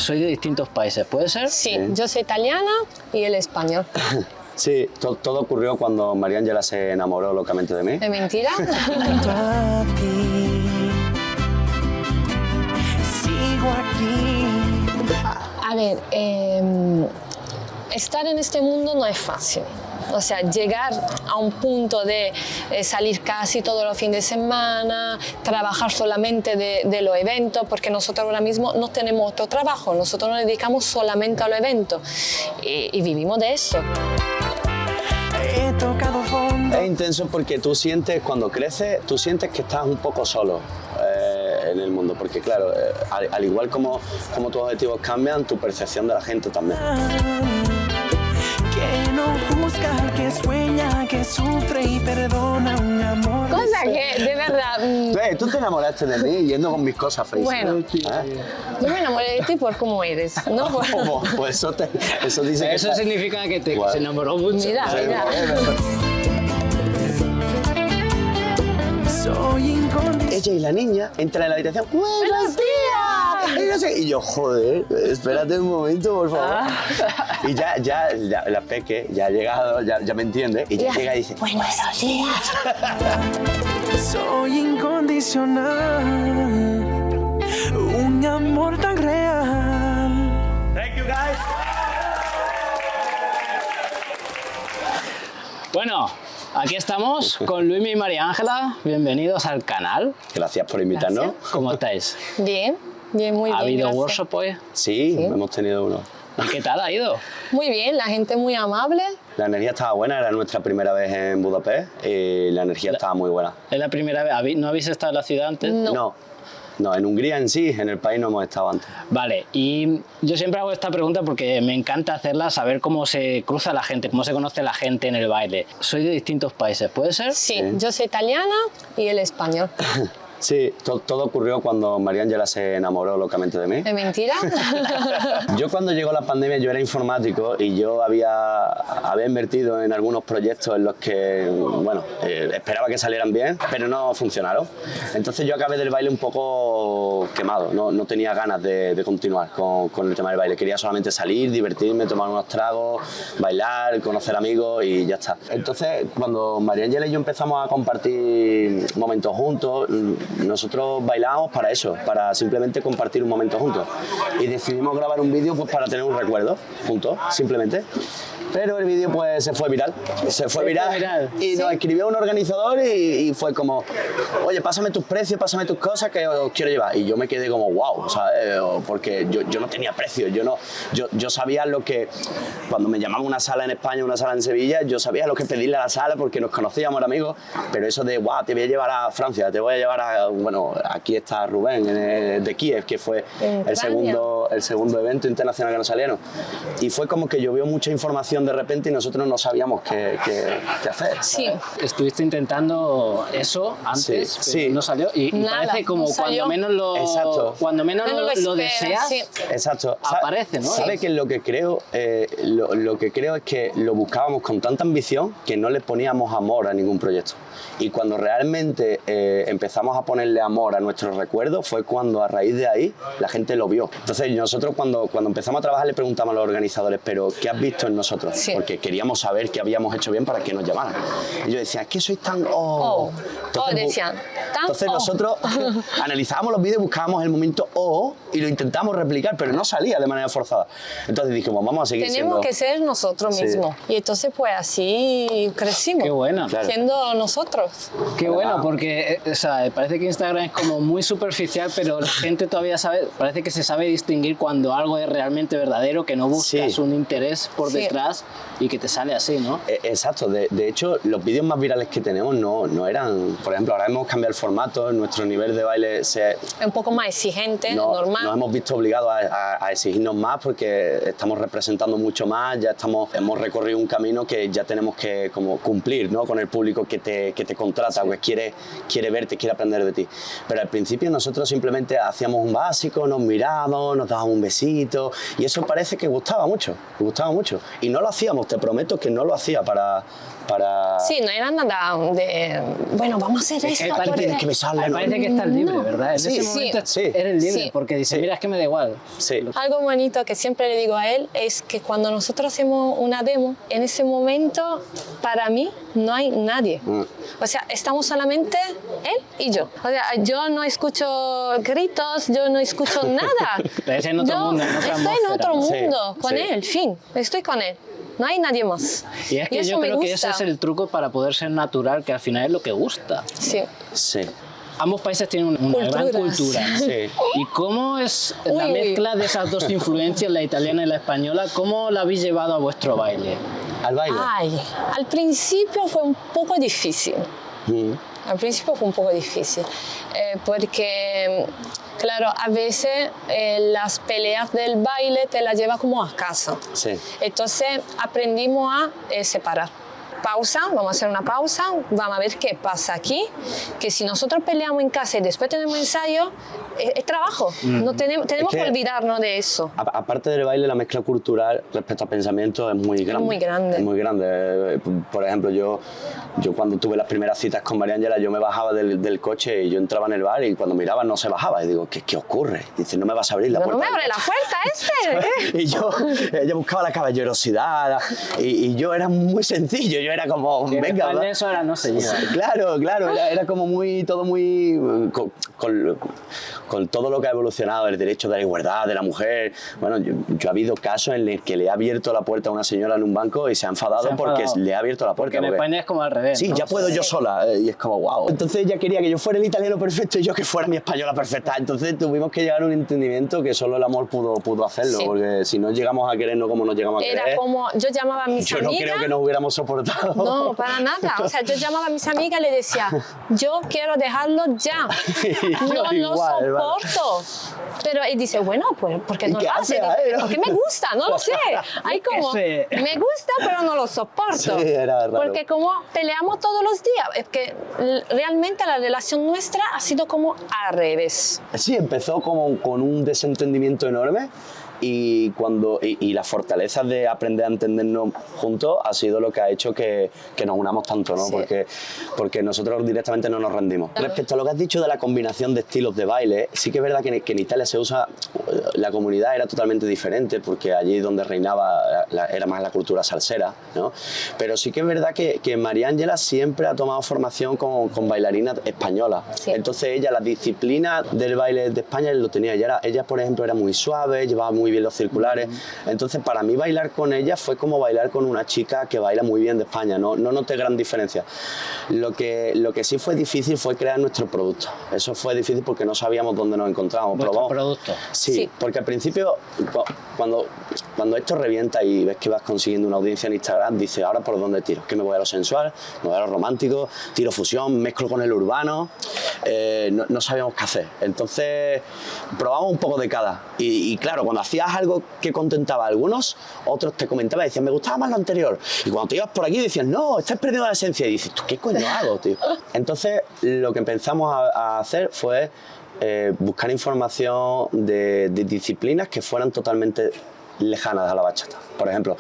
Soy de distintos países, ¿puede ser? Sí, yo soy italiana y él español. Sí, todo ocurrió cuando María Ángela se enamoró locamente de mí. ¿Es mentira? Sigo aquí. A ver, estar en este mundo no es fácil. O sea, llegar a un punto de salir casi todos los fines de semana, trabajar solamente de los eventos, porque nosotros ahora mismo no tenemos otro trabajo, nosotros nos dedicamos solamente a los eventos y vivimos de eso. He tocado fondo. Es intenso porque tú sientes, cuando creces, tú sientes que estás un poco solo en el mundo, porque claro, al igual como tus objetivos cambian, tu percepción de la gente también. Que no juzga, que sueña, que sufre y perdona un amor. Cosa que, de verdad... Tú te enamoraste de mí yendo con mis cosas feas. Bueno, yo me enamoré de ti por cómo eres, ¿no? Pues eso dice que... Eso significa que se enamoró mucho. Mira, mira. Soy incondicional. Ella y la niña entran en la habitación. ¡Buenos días! Y no sé, y yo, joder, espérate un momento, por favor. Y ya la Peque ya ha llegado, ya me entiende, y ya llega y dice, Buenos días. Soy incondicional. Un amor tan real. Thank you, guys. Bueno, aquí estamos con Luismi y María Ángela. Bienvenidos al canal. Gracias por invitarnos. Gracias. ¿Cómo estáis? Bien, bien, muy bien. ¿Ha habido gracias. workshop hoy? Sí, hemos tenido uno. ¿Y qué tal ha ido? Muy bien, la gente muy amable. La energía estaba buena, era nuestra primera vez en Budapest y la energía estaba muy buena. ¿Es la primera vez? ¿No habéis estado en la ciudad antes? No, en Hungría en sí, en el país no hemos estado antes. Vale, y yo siempre hago esta pregunta porque me encanta hacerla, saber cómo se cruza la gente, cómo se conoce la gente en el baile. Soy de distintos países, ¿puede ser? Sí, yo soy italiana y él español. Sí, todo ocurrió cuando María Ángela se enamoró locamente de mí. ¿Es mentira? Yo cuando llegó la pandemia yo era informático y yo había invertido en algunos proyectos en los que, bueno, esperaba que salieran bien, pero no funcionaron. Entonces yo acabé del baile un poco quemado, no tenía ganas de continuar con el tema del baile. Quería solamente salir, divertirme, tomar unos tragos, bailar, conocer amigos y ya está. Entonces cuando María Ángela y yo empezamos a compartir momentos juntos, nosotros bailábamos para eso, para simplemente compartir un momento juntos. Y decidimos grabar un vídeo pues, para tener un recuerdo juntos, simplemente. Pero el vídeo pues se fue viral. Se fue viral. Y nos escribió un organizador y fue como, oye, pásame tus precios, pásame tus cosas que os quiero llevar. Y yo me quedé como, wow, ¿sabes? Porque yo no tenía precios. Yo sabía lo que, cuando me llamaban a una sala en España, una sala en Sevilla, yo sabía lo que pedirle a la sala porque nos conocíamos, éramos amigos. Pero eso de, wow, te voy a llevar a Francia, te voy a llevar a, bueno, aquí está Rubén, de Kiev, que fue el segundo evento internacional que nos salieron. Y fue como que llovió mucha información de repente y nosotros no sabíamos qué hacer. Sí. Estuviste intentando eso antes, pero no salió. Y parece como no cuando menos lo deseas, sí. Exacto. Aparece, ¿no? ¿Sabe que lo que creo es que lo buscábamos con tanta ambición que no le poníamos amor a ningún proyecto. Y cuando realmente empezamos a ponerle amor a nuestros recuerdos fue cuando a raíz de ahí la gente lo vio. Entonces nosotros cuando empezamos a trabajar le preguntamos a los organizadores, pero ¿qué has visto en nosotros? Sí. Porque queríamos saber qué habíamos hecho bien para que nos llamaran. Y yo decía, es que sois tan... Decían, Entonces nosotros analizábamos los vídeos, buscábamos el momento y lo intentamos replicar, pero no salía de manera forzada. Entonces dijimos, vamos a seguir tenemos que ser nosotros mismos. Y entonces pues así crecimos. Qué bueno. Claro. Siendo nosotros. Qué bueno, porque o sea, parece que Instagram es como muy superficial, pero la gente todavía parece que se sabe distinguir cuando algo es realmente verdadero, que no buscas un interés por detrás y que te sale así, ¿no? Exacto. De hecho, los vídeos más virales que tenemos no eran... Por ejemplo, ahora hemos cambiado el formato, nuestro nivel de baile es un poco más exigente, normal. Nos hemos visto obligados a exigirnos más porque estamos representando mucho más, hemos recorrido un camino que ya tenemos que como cumplir, ¿no? Con el público que te contrata, que quiere verte, quiere aprender de ti. Pero al principio nosotros simplemente hacíamos un básico, nos mirábamos, nos daban un besito, y eso parece que gustaba mucho, y no lo hacíamos, te prometo que no lo hacía para... Sí, no era nada de, bueno, vamos a hacer esto. Parece que me sale, ¿no? Parece que estás libre, ¿verdad? En Sí, ese momento sí. eres libre, Sí. porque dices, mira, es que me da igual. Sí. Algo bonito que siempre le digo a él es que cuando nosotros hacemos una demo, en ese momento, para mí, no hay nadie. O sea, estamos solamente él y yo. O sea, yo no escucho gritos, yo no escucho nada. Estás en otro mundo, en otra estoy en otro atmósfera. mundo con Sí. él, fin. Estoy con él. No hay nadie más. Y es que eso yo me creo que gusta. ese es el truco para poder ser natural, que al final es lo que gusta. Sí. Sí. Ambos países tienen una gran Culturas. cultura. Sí. ¿Y cómo es la Uy, uy. mezcla de esas dos influencias, la italiana y la española? ¿Cómo la habéis llevado a vuestro baile? Al baile. Ay, al principio fue un poco difícil. Mm. Al principio fue un poco difícil, porque, claro, a veces las peleas del baile te las lleva como a casa. Sí. Entonces aprendimos a separar. Pausa, vamos a hacer una pausa, vamos a ver qué pasa aquí, que si nosotros peleamos en casa y después tenemos ensayo, es trabajo, no tenemos que- que olvidarnos de eso. Aparte del baile, la mezcla cultural respecto a pensamiento es muy grande. muy grande. Es muy grande. Por ejemplo, yo cuando tuve las primeras citas con María Ángela, yo me bajaba del coche y yo entraba en el bar y cuando miraba no se bajaba. Y digo, ¿qué ocurre? Y dice, no me vas a abrir la Pero no puerta. me abre la puerta este. Y ella buscaba la caballerosidad y yo era muy sencillo, yo era como, En venga, España va. eso ahora no se lleva. Claro, era como todo muy con todo lo que ha evolucionado, el derecho de la igualdad de la mujer. Bueno, yo ha habido casos en los que le he abierto la puerta a una señora en un banco y se ha enfadado, porque le he abierto la puerta. Porque en España es como al revés. Sí, ¿no? ya puedo yo sola, y es como, wow. Entonces ella quería que yo fuera el italiano perfecto y yo que fuera mi española perfecta. Entonces tuvimos que llegar a un entendimiento que solo el amor pudo hacerlo, Sí. porque si no llegamos a querernos como nos llegamos a Era querer, como, yo llamaba a mis yo no amigas. creo que nos hubiéramos soportado. No, para nada. O sea, yo llamaba a mis amigas y le decía, yo quiero dejarlo ya. No lo Igual, soporto. Pero él dice, bueno, pues, ¿por qué ¿Y no qué lo hace? hace? Dice, porque me gusta, no lo sé. Hay como, sé. me gusta, pero no lo soporto. Sí, era raro. Porque como peleamos todos los días, es que realmente la relación nuestra ha sido como al revés. Sí, empezó como con un desentendimiento enorme y las fortalezas de aprender a entendernos juntos ha sido lo que ha hecho que nos unamos tanto, ¿no? Sí. Porque nosotros directamente no nos rendimos. Respecto a lo que has dicho de la combinación de estilos de baile, sí que es verdad que en Italia se usa, la comunidad era totalmente diferente porque allí donde reinaba era más la cultura salsera, ¿no? Pero sí que es verdad que María Ángela siempre ha tomado formación con bailarinas españolas. Sí. Entonces ella, la disciplina del baile de España lo tenía. Ella, por ejemplo, era muy suave, llevaba muy bien los circulares. Entonces, para mí bailar con ella fue como bailar con una chica que baila muy bien de España. No noté gran diferencia. Lo que sí fue difícil fue crear nuestro producto. Eso fue difícil porque no sabíamos dónde nos encontrábamos. Vuestro producto. Sí, porque al principio, cuando esto revienta y ves que vas consiguiendo una audiencia en Instagram, dices, ¿ahora por dónde tiro? Que me voy a lo sensual, me voy a lo romántico, tiro fusión, mezclo con el urbano. No sabíamos qué hacer. Entonces, probamos un poco de cada. Y claro, cuando hacías algo que contentaba a algunos, otros te comentaban y decían, me gustaba más lo anterior. Y cuando te ibas por aquí decían, no, estás perdiendo la esencia. Y dices, ¿tú qué coño hago, tío? Entonces, lo que empezamos a hacer fue buscar información de disciplinas que fueran totalmente lejanas a la bachata. Por ejemplo,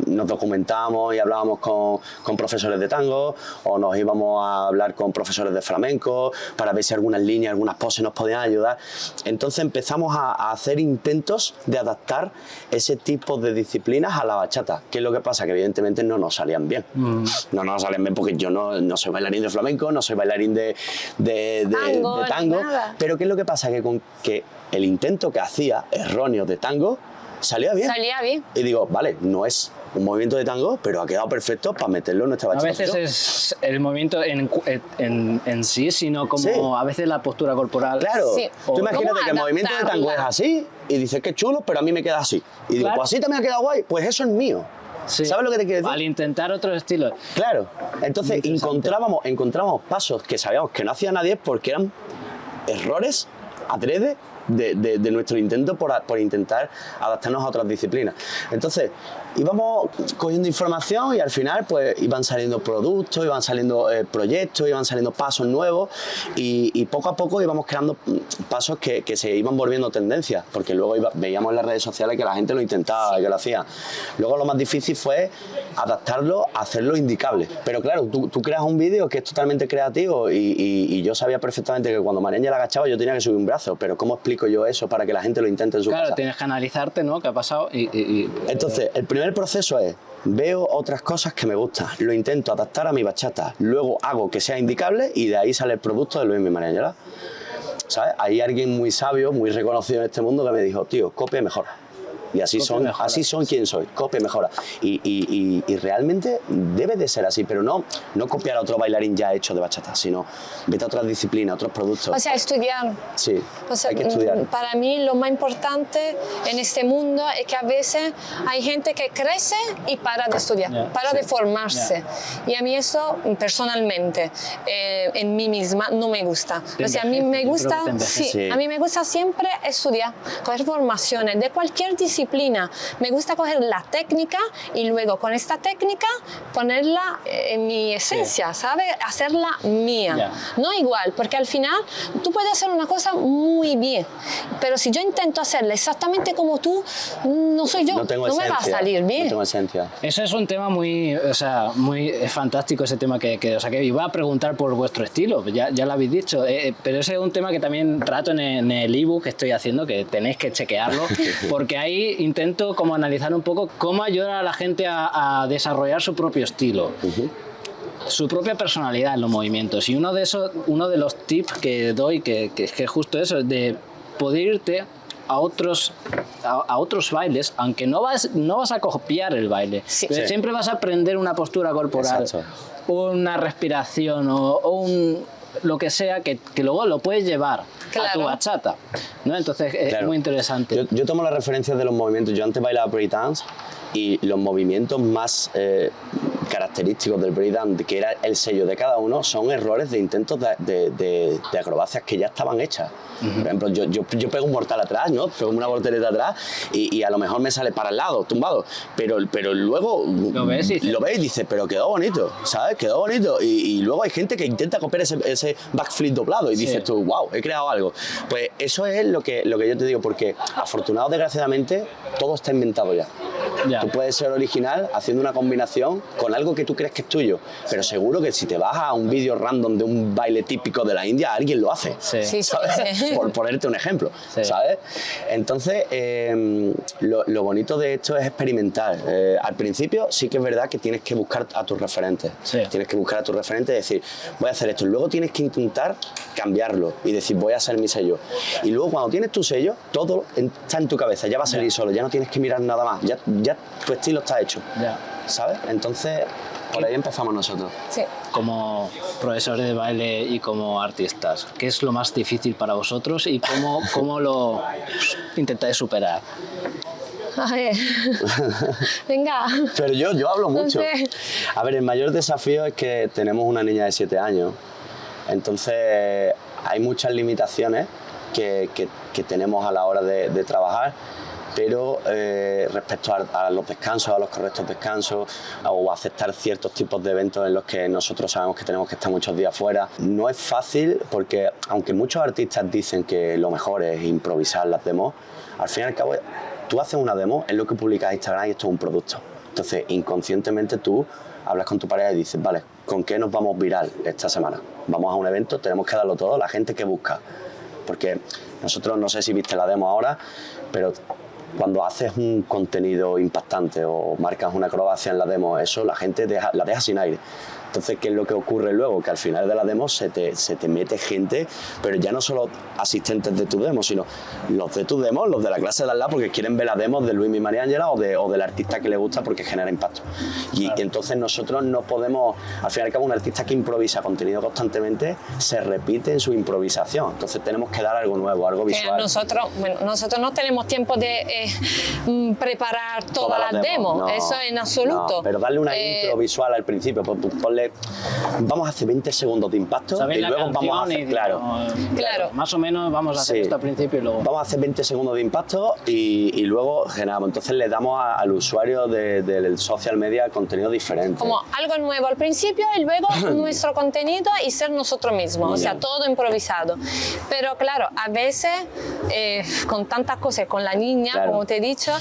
nos documentábamos y hablábamos con profesores de tango o nos íbamos a hablar con profesores de flamenco para ver si algunas líneas, algunas poses nos podían ayudar. Entonces empezamos a hacer intentos de adaptar ese tipo de disciplinas a la bachata. ¿Qué es lo que pasa? Que evidentemente no nos salían bien. No nos salían bien porque yo no soy bailarín de flamenco, no soy bailarín de tango. Nada. Pero ¿qué es lo que pasa? Que el intento que hacía erróneo de tango salía bien. Salía bien. Y digo, vale, no es un movimiento de tango, pero ha quedado perfecto para meterlo en nuestra A bachata. veces es el movimiento en sí, sino como Sí. a veces la postura corporal. Claro, Sí. tú imagínate ¿Cómo que el movimiento de tango es adaptarla? así y dices que chulo, pero a mí me queda así. Y digo, Claro. pues así también ha quedado guay, pues eso es mío. Sí. ¿Sabes lo que te quiero decir? Al intentar otros estilos. Claro, entonces Muy interesante. encontramos pasos que sabíamos que no hacía nadie porque eran errores adrede de nuestro intento por intentar adaptarnos a otras disciplinas. Entonces, íbamos cogiendo información y al final pues iban saliendo productos, iban saliendo proyectos, iban saliendo pasos nuevos y poco a poco íbamos creando pasos que se iban volviendo tendencias, porque luego veíamos en las redes sociales que la gente lo intentaba y que lo hacía. Luego lo más difícil fue adaptarlo, hacerlo indicable. Pero claro, tú creas un vídeo que es totalmente creativo y yo sabía perfectamente que cuando María Ángela agachaba yo tenía que subir un brazo, pero ¿cómo explico yo eso para que la gente lo intente en su casa? Claro, tienes que analizarte, ¿no? ¿Qué ha pasado? Entonces, el primer proceso es: veo otras cosas que me gustan, lo intento adaptar a mi bachata, luego hago que sea indicable y de ahí sale el producto de Luis y María Ángela. ¿Sabes? Hay alguien muy sabio, muy reconocido en este mundo que me dijo: tío, copia y mejora. Y así son quien soy, copia y mejora. Y realmente debe de ser así, pero no copiar a otro bailarín ya hecho de bachata, sino vete a otras disciplinas, a otros productos. O sea, estudiar. Sí, o sea, hay que estudiar. Para mí lo más importante en este mundo es que a veces hay gente que crece y para de estudiar, para de formarse. Y a mí eso, personalmente, en mí misma, no me gusta. O sea, a mí me gusta, a mí me gusta siempre estudiar, coger formaciones de cualquier disciplina. Me gusta coger la técnica y luego con esta técnica ponerla en mi esencia, ¿sabes? Hacerla mía. No igual, porque al final tú puedes hacer una cosa muy bien, pero si yo intento hacerla exactamente como tú, no soy yo, no me va a salir bien. No tengo esencia. Eso es un tema muy fantástico, ese tema que iba a preguntar por vuestro estilo, ya lo habéis dicho, pero ese es un tema que también trato en el ebook que estoy haciendo, que tenéis que chequearlo, porque ahí intento como analizar un poco cómo ayudar a la gente a desarrollar su propio estilo. Su propia personalidad en los movimientos. Y uno de los tips que doy, que es justo eso, es de poder irte a otros bailes, aunque no vas a copiar el baile, pero siempre vas a aprender una postura corporal, una respiración o lo que sea que luego lo puedes llevar a tu bachata, ¿no? Entonces es muy interesante. Yo tomo las referencias de los movimientos. Yo antes bailaba breakdance y los movimientos más característicos del breakdance, que era el sello de cada uno, son errores de intentos de acrobacias que ya estaban hechas. Por ejemplo, yo pego un mortal atrás, ¿no? Pego una voltereta atrás y a lo mejor me sale para el lado, tumbado, pero luego lo ves y dices, pero quedó bonito, ¿sabes? Quedó bonito. Y luego hay gente que intenta copiar ese backflip doblado y dices tú, wow, he creado algo. Pues eso es lo que yo te digo, porque afortunado, desgraciadamente, todo está inventado ya. Tú puedes ser original haciendo una combinación con algo que tú crees que es tuyo, pero seguro que si te vas a un vídeo random de un baile típico de la India, alguien lo hace, ¿sabes? Por ponerte un ejemplo, ¿sabes? Entonces, lo bonito de esto es experimentar. Al principio sí que es verdad que tienes que buscar a tus referentes. Tienes que buscar a tus referentes y decir, voy a hacer esto. Luego tienes que intentar cambiarlo y decir, voy a hacer mi sello. Y luego cuando tienes tu sello, todo está en tu cabeza, ya va a salir solo, ya no tienes que mirar nada más, ya tu estilo está hecho, ¿sabes? Entonces, por ahí empezamos nosotros. Como profesores de baile y como artistas, ¿qué es lo más difícil para vosotros y cómo lo intentáis superar? A ver, venga. Pero yo hablo mucho. No sé. A ver, el mayor desafío es que tenemos una niña de 7 años, entonces hay muchas limitaciones que tenemos a la hora de trabajar. Pero respecto a los descansos, a los correctos descansos o aceptar ciertos tipos de eventos en los que nosotros sabemos que tenemos que estar muchos días fuera, no es fácil porque aunque muchos artistas dicen que lo mejor es improvisar las demos, al fin y al cabo tú haces una demo, es lo que publicas en Instagram y esto es un producto. Entonces inconscientemente tú hablas con tu pareja y dices, vale, ¿con qué nos vamos viral esta semana? Vamos a un evento, tenemos que darlo todo, la gente que busca. Porque nosotros, no sé si viste la demo ahora, pero cuando haces un contenido impactante o marcas una acrobacia en la demo, eso la gente la deja sin aire. Entonces, ¿qué es lo que ocurre luego? Que al final de la demo se te mete gente, pero ya no solo asistentes de tu demo, sino los de tu demo, los de la clase de al lado, porque quieren ver las demos de Luis y María Ángela o del artista que le gusta porque genera impacto. Y entonces nosotros no podemos, al fin y al cabo, un artista que improvisa contenido constantemente se repite en su improvisación. Entonces tenemos que dar algo nuevo, algo visual. Nosotros no tenemos tiempo de preparar todas las demos, eso en absoluto. No, pero darle una intro visual al principio, ponle vamos a hacer 20 segundos de impacto y luego vamos a hacer, claro, más o menos vamos a hacer esto al principio y luego... Vamos a hacer 20 segundos de impacto y luego generamos. Entonces le damos al usuario del social media contenido diferente. Como algo nuevo al principio y luego nuestro contenido y ser nosotros mismos, o sea, todo improvisado. Pero claro, a veces con tantas cosas, con la niña, como te he dicho,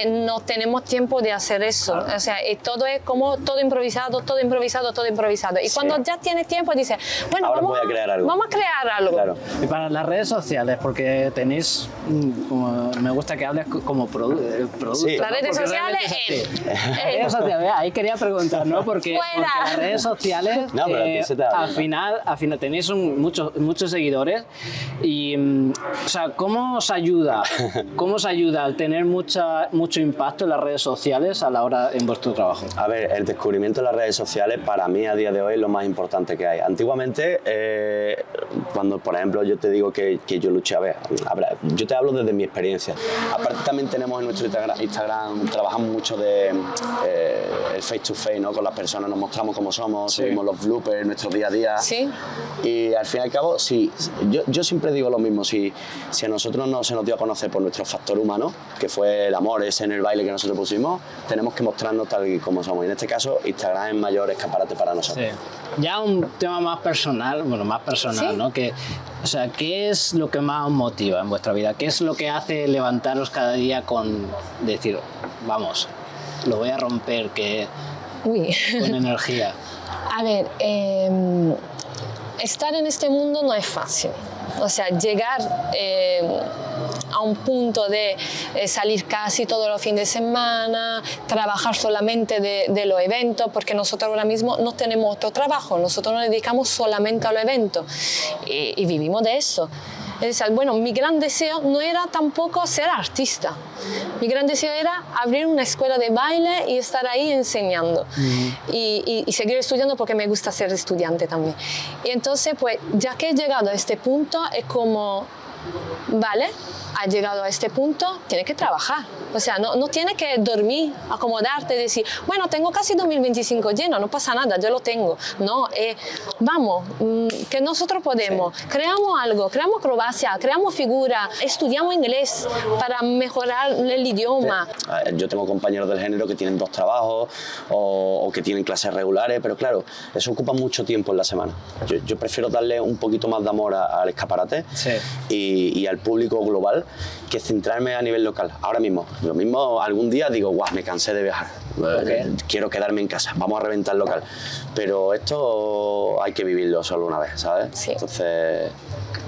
no tenemos tiempo de hacer eso. O sea, todo es como todo improvisado, todo improvisado, todo improvisado. Y cuando ya tienes tiempo dices, bueno, vamos a crear algo. Claro. Y para las redes sociales, porque tenéis, como, me gusta que hables como producto. Sí. Las redes sociales, redes sociales, ahí quería preguntar, ¿no? Porque las redes sociales, al final tenéis muchos seguidores y, o sea, ¿cómo os ayuda al tener mucho impacto en las redes sociales a la hora en vuestro trabajo? A ver, el descubrimiento de las redes sociales para mí a día de hoy es lo más importante que hay. Antiguamente, cuando por ejemplo yo te digo que yo luché, a ver, yo te hablo desde mi experiencia. Aparte también tenemos en nuestro Instagram trabajamos mucho de el face to face, ¿no? Con las personas nos mostramos cómo somos, subimos los bloopers, nuestro día a día. Sí. Y al fin y al cabo, sí, yo siempre digo lo mismo, si a nosotros no se nos dio a conocer por nuestro factor humano, que fue el amor ese en el baile que nosotros pusimos, tenemos que mostrarnos tal y como somos. Y en este caso, Instagram es mayor escaparate para nosotros. Sí. Ya un tema más personal, ¿Sí? ¿no? O sea, ¿qué es lo que más os motiva en vuestra vida? ¿Qué es lo que hace levantaros cada día con decir, vamos, lo voy a romper, con energía? A ver, estar en este mundo no es fácil. O sea, llegar a un punto de salir casi todos los fines de semana, trabajar solamente de los eventos, porque nosotros ahora mismo no tenemos otro trabajo, nosotros nos dedicamos solamente a los eventos y vivimos de eso. Es decir, bueno, mi gran deseo no era tampoco ser artista. Mi gran deseo era abrir una escuela de baile y estar ahí enseñando. Y seguir estudiando porque me gusta ser estudiante también. Y entonces, pues, ya que he llegado a este punto, es como, vale, has llegado a este punto, tienes que trabajar. O sea, no tienes que dormir, acomodarte, decir, bueno, tengo casi 2025 lleno, no pasa nada, yo lo tengo. No, vamos, que nosotros podemos, creamos algo, creamos acrobacia, creamos figura, estudiamos inglés para mejorar el idioma. Yo tengo compañeros del género que tienen 2 trabajos o que tienen clases regulares, pero claro, eso ocupa mucho tiempo en la semana. Yo prefiero darle un poquito más de amor al escaparate y al público global que centrarme a nivel local. Ahora mismo, lo mismo, algún día digo, guau, me cansé de viajar, quiero quedarme en casa, vamos a reventar local. Pero esto hay que vivirlo solo una vez, ¿sabes? Sí. Entonces...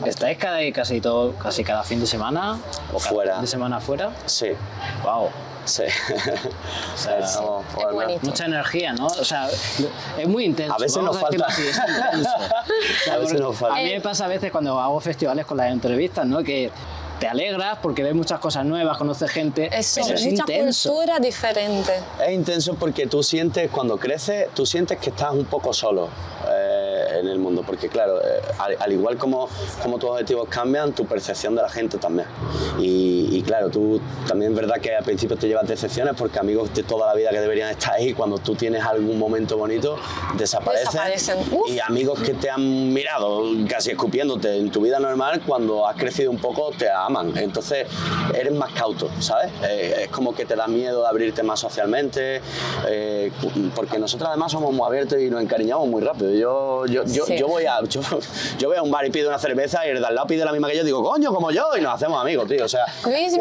¿Estáis casi cada fin de semana? ¿O fuera? Cada fin de semana fuera? Sí. Wow. Sí. O sea, es bonito. Mucha energía, ¿no? O sea, es muy intenso. A veces nos falta. Así, es intenso. A veces nos falta. A mí me pasa a veces cuando hago festivales con las entrevistas, ¿no? Que te alegras porque ves muchas cosas nuevas, conoces gente, Eso, pero es mucha intenso. cultura diferente. Es intenso porque tú sientes, cuando creces, tú sientes que estás un poco solo en el mundo, porque claro, al igual como tus objetivos cambian, tu percepción de la gente también. Y claro, tú también es verdad que al principio te llevas decepciones porque amigos de toda la vida que deberían estar ahí, cuando tú tienes algún momento bonito, desaparecen. Y amigos que te han mirado casi escupiéndote en tu vida normal, cuando has crecido un poco te aman. Entonces eres más cauto, ¿sabes? Es como que te da miedo de abrirte más socialmente, porque nosotros además somos muy abiertos y nos encariñamos muy rápido. Yo voy a un bar y pido una cerveza y el de al lado pide la misma que yo, digo, coño, como yo, y nos hacemos amigos, tío. O sea, Luis,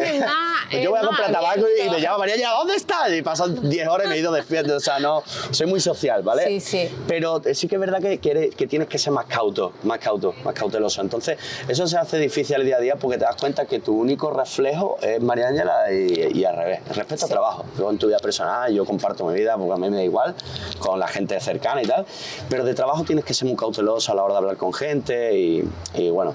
yo voy a comprar tabaco y me llama María, ¿dónde estás? Y pasan 10 horas y me he ido de fiesta. O sea, no, soy muy social, ¿vale? Sí, sí. Pero sí que es verdad que tienes que ser más cauteloso. Entonces, eso se hace difícil el día a día porque te das cuenta que tu único reflejo es María Ángela y al revés. Respecto a trabajo. Luego en tu vida personal yo comparto mi vida porque a mí me da igual, con la gente cercana y tal, pero de trabajo tienes que ser muy cauteloso a la hora de hablar con gente y bueno.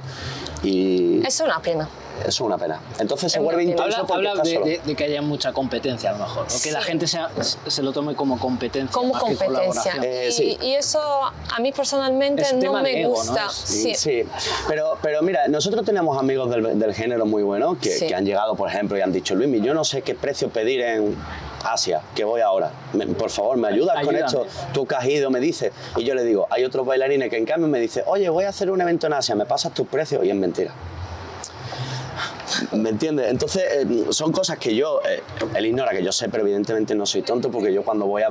Es una pena. eso es una pena. Entonces se Es vuelve una pena. intenso porque Habla estás solo. de que haya mucha competencia a lo mejor, o que la gente se lo tome como competencia. Como más que competencia. colaboración. Sí. Y eso a mí personalmente Es no tema me de ego, gusta. ¿no? Sí. Pero mira, nosotros tenemos amigos del género muy buenos que han llegado, por ejemplo, y han dicho, Luismi, yo no sé qué precio pedir en Asia, que voy ahora. Por favor, ¿me ayudas con esto? Tú que has ido, me dices. Y yo le digo, hay otros bailarines que en cambio me dicen, oye, voy a hacer un evento en Asia, ¿me pasas tus precios? Y es mentira. ¿Me entiendes? Entonces, son cosas que él ignora, que yo sé, pero evidentemente no soy tonto, porque yo cuando voy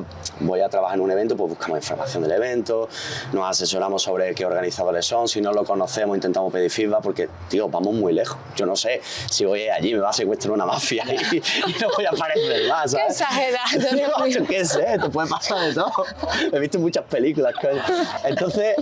a trabajar en un evento, pues buscamos información del evento, nos asesoramos sobre qué organizadores son, si no lo conocemos intentamos pedir feedback, porque, tío, vamos muy lejos. Yo no sé si voy allí me va a secuestrar una mafia y no voy a aparecer más, ¿sabes? Qué exagerado, Dios No, mío. yo qué sé, te puede pasar de todo. He visto muchas películas, coño. Entonces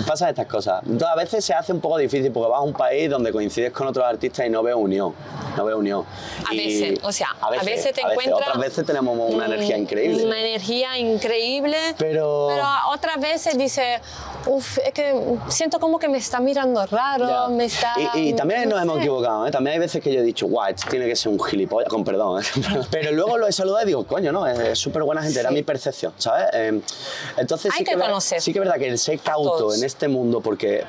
pasan estas cosas. Entonces, a veces se hace un poco difícil, porque vas a un país donde coincides con otros artistas y no veo unión. A veces, o sea, a veces te encuentras... Otras veces tenemos una energía increíble. Una energía increíble, pero otras veces dices, uff, es que siento como que me está mirando raro, me está... Y también no nos hemos sé. equivocado, ¿eh? También hay veces que yo he dicho, guau, esto tiene que ser un gilipollas, con perdón, ¿eh? Pero luego lo he saludado y digo, coño, no, es súper buena gente, era mi percepción, ¿sabes? Entonces Hay que conocer. sí que es verdad que el ser cauto Todos. en este mundo, porque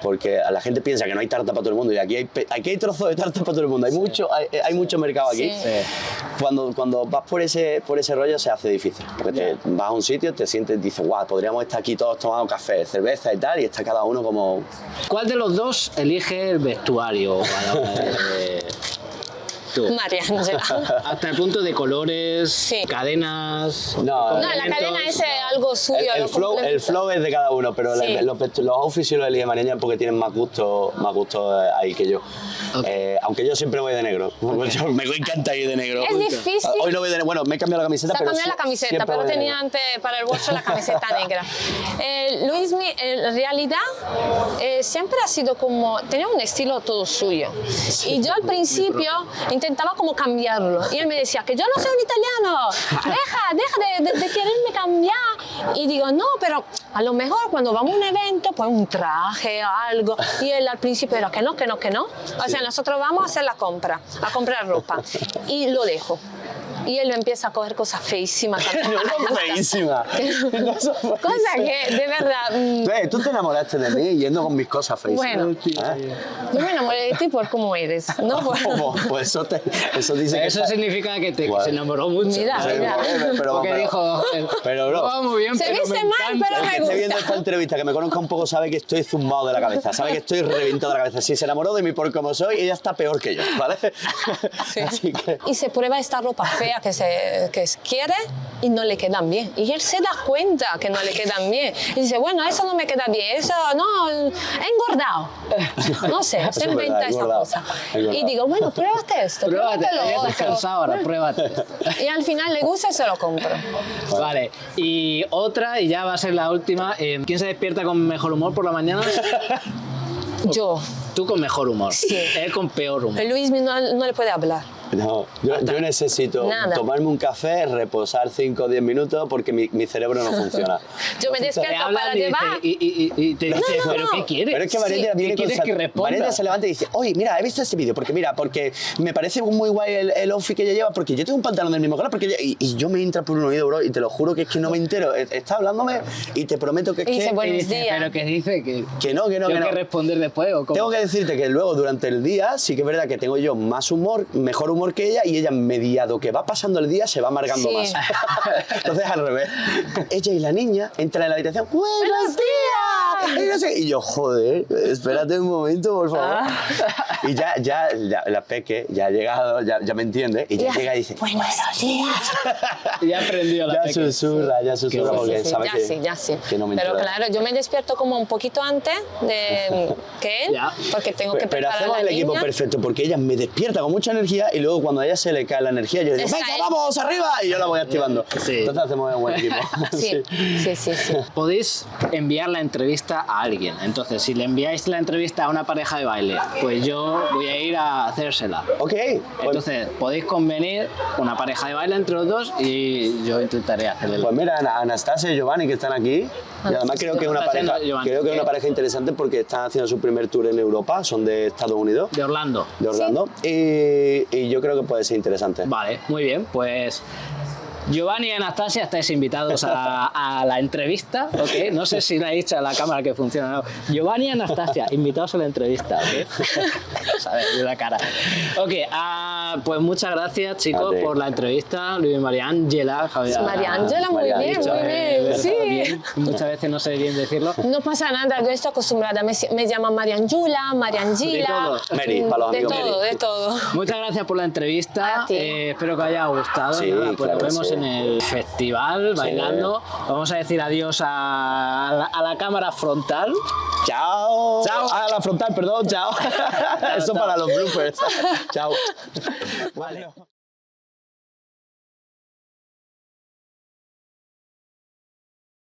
la gente piensa que no hay tarta para todo el mundo, y aquí hay trozos de tarta para todo el mundo, hay mucho mercado aquí. Sí. Cuando vas por ese rollo se hace difícil, porque te vas a un sitio, te sientes y dices, guau, podríamos estar aquí todos tomando café, cerveza y tal, y está cada uno como... ¿Cuál de los dos elige el vestuario? Tú. María Ángela. Ah, Hasta el punto de colores, Sí. cadenas... No, No, la complementos. cadena es algo suyo. El lo flow complementa. es de cada uno, pero Sí. los outfits sí los elige María porque tienen más gusto ahí que yo. Okay. Aunque yo siempre voy de negro. Yo me encanta ir de negro. Es difícil. Hoy no voy de negro. Bueno, me he cambiado la camiseta, Se ha pero cambiado la camiseta, siempre pero voy de tenía negro. antes para el bolso la camiseta negra. Luismi, en realidad, siempre ha sido como, tenía un estilo todo suyo. Y yo al principio intentaba como cambiarlo. Y él me decía que yo no soy un italiano, deja de quererme cambiar. Y digo, no, pero a lo mejor cuando vamos a un evento, pues un traje o algo. Y él al principio era que no. O sea, nosotros vamos a hacer la compra, a comprar ropa. Y lo dejo. Y él empieza a coger cosas feísimas. No, feísima. Cosas que, de verdad... Tú te enamoraste de mí yendo con mis cosas feísimas. Bueno, ¿Eh? yo me enamoré de ti por cómo eres, ¿no? Pues eso dice que... Eso significa que Guau. se enamoró mucho. Mira, ¿no? mira. Porque dijo, pero bro, va muy bien, Se pero viste me mal, encanta. pero el me que esté viendo gusta. esta entrevista, que me conozca un poco, sabe que estoy zumbado de la cabeza, sabe que estoy reventado de la cabeza. Si se enamoró de mí por como soy, ella está peor que yo, ¿vale? Así que... Y se prueba esta ropa fea que quiere y no le quedan bien. Y él se da cuenta que no le quedan bien. Y dice, bueno, eso no me queda bien, eso no, he engordado. No sé, se es inventa verdad, esa engordado, cosa. engordado. Y digo, bueno, pruébate esto, Pruébate, pruébate lo ya te has otro. cansado ahora, pruébate. Y al final le gusta y se lo compro. Vale, y otra, y ya va a ser la última. ¿Quién se despierta con mejor humor por la mañana? Yo. Tú con mejor humor. Sí. Él con peor humor. Luis no le puede hablar. No, yo necesito Nada. tomarme un café, reposar 5 o 10 minutos porque mi cerebro no funciona. Yo me Te despierto hablan para y, llevar. y te dicen, ¿pero qué quieres? Pero es que Valeria Sí. viene ¿Qué quieres que responda? Valeria se levanta y dice, oye, mira, he visto este vídeo porque me parece muy guay el outfit que ella lleva porque yo tengo un pantalón del mismo color y yo me entra por un oído, bro, y te lo juro que es que no me entero. Está hablándome y te prometo que es Y dice, que... bueno, Y Buenos dice, días. ¿pero qué dice? Que no. ¿Tengo que responder después o cómo? Tengo que decirte que luego durante el día sí que es verdad que tengo yo más humor, mejor humor que ella y ella mediado que va pasando el día se va amargando Sí. más. Entonces al revés. Ella y la niña entran en la habitación, ¡buenos días! Y, no sé, y yo, joder, espérate un momento, por favor. Y ya la peque ya ha llegado, ya me entiende y ya llega y dice, Buenos días. Ya aprendió la ya peque. susurra porque Sí, sabe ya sí. que no me Pero entero. claro, yo me despierto como un poquito antes que él, Ya. porque tengo que Pero preparar hacemos a el la equipo niña. perfecto porque ella me despierta con mucha energía y luego cuando a ella se le cae la energía yo digo, Está venga, él. vamos, arriba, y yo la voy activando. Sí. Entonces hacemos un buen equipo. Sí. Podéis enviar la entrevista entrevista a alguien. Entonces, si le enviáis la entrevista a una pareja de baile, pues yo voy a ir a hacérsela. Ok. Entonces, podéis convenir una pareja de baile entre los dos y yo intentaré hacerle. Pues mira, Anastasia y Giovanni que están aquí, y además creo que es una pareja interesante porque están haciendo su primer tour en Europa, son de Estados Unidos. De Orlando. De Orlando. Sí. Y yo creo que puede ser interesante. Vale, muy bien, pues Giovanni y Anastasia estáis invitados a la entrevista, ¿ok? No sé si le he dicho a la cámara que funciona o no. Giovanni y Anastasia, invitados a la entrevista, ¿ok? Sabes, de la cara. Ok, pues muchas gracias, chicos, por la entrevista. Luis María Ángela, Javier. María Ángela, muy bien, sí. Bien. Muchas veces no sé bien decirlo. No pasa nada, yo estoy acostumbrada. Me llaman María Ángela, María Angela. Mary, para los amigos Mary. De todo. Muchas gracias por la entrevista. Espero que os haya gustado. Sí, pues claro, nos vemos en el festival bailando. Vamos a decir adiós a la cámara frontal. Chao. Chao. A la frontal, perdón, chao. Eso chao. para los bloopers. Chao. Vale.